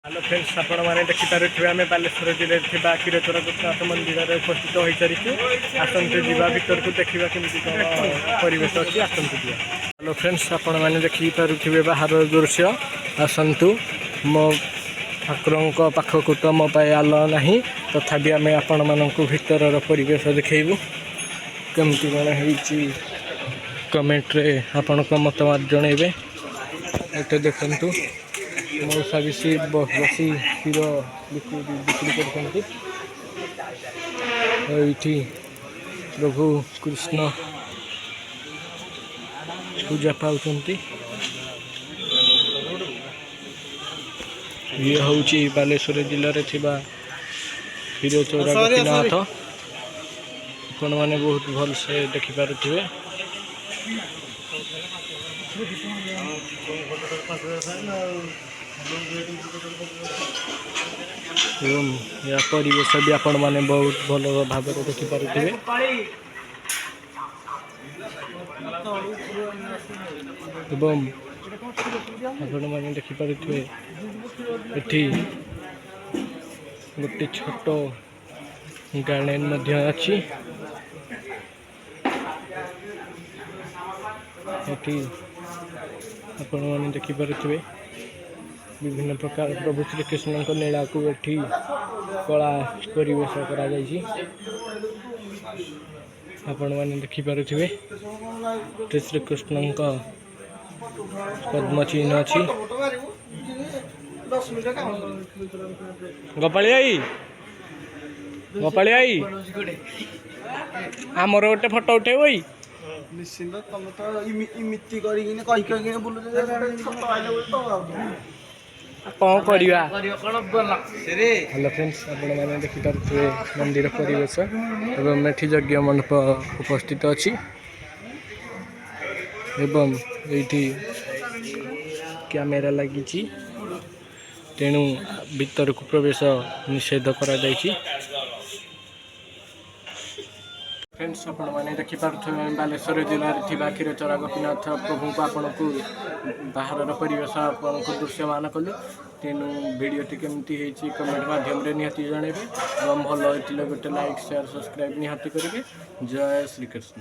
Hello friends आपण मैंने देखिपे आम बालेश्वर जिले क्षीरचोरा गोपीनाथ मंदिर में उपस्थित हो सारी आसतु जा भर को देखा केमती कौन परिवेश अच्छी आसतु जा। हेलो फ्रेंड्स आपण मैंने देखिपे बाहर दृश्य आसतु मो ठाकुरों पाखक तो मो आल ना तथापि आम आपण मानक भर परिवेश देखू केमती कौन हो कमेंट्रे आपण मतवाद जनइबे। ये देखु मौसा भी बसी क्षीर बिक्री करते प्रभु कृष्ण पूजा पाँच ये हूँ बालेश्वर जिले में क्षीरचोरा गोपीनाथ आपण मैंने बहुत भल से देखिपे। एवं या परिवेश भी आपण मैंने बहुत भल भाव देखिपे। एवं आपण मैंने देखिपे ये गोटे छोट गार्डन अच्छी आपण मैंने देखिपे विभिन्न प्रकार प्रभु श्रीकृष्ण लीला को एठी कला परिवेश करा जायछि। आपण मैंने देखिपे श्रीकृष्ण पद्म चिन्ह अच्छी। गोपाली आई आमर गोटे फोटो उठेब निश्चिंत तुम तो इमिति कहीं बुलू कौन करवा। हेलो फ्रेंड्स आपण मैंने देखिपे मंदिर परिवेश एवं एठी यज्ञ मंडप उपस्थित अच्छी एवं ये कैमेरा लगी तेणु भीतर को प्रवेश निषेध करा जायछि। फ्रेंड्स आपण मैंने देखिपे बालेश्वर जिले में क्षीरचोरा गोपीनाथ प्रभु को आपण को बाहर परिवेश आपन को दृश्यमान कलु तेणु भिडटी केमती कमेंट माध्यम निहाती जनइबे भल होते गोटे लाइक शेयर सब्सक्राइब निहाती करेंगे। जय श्री कृष्ण।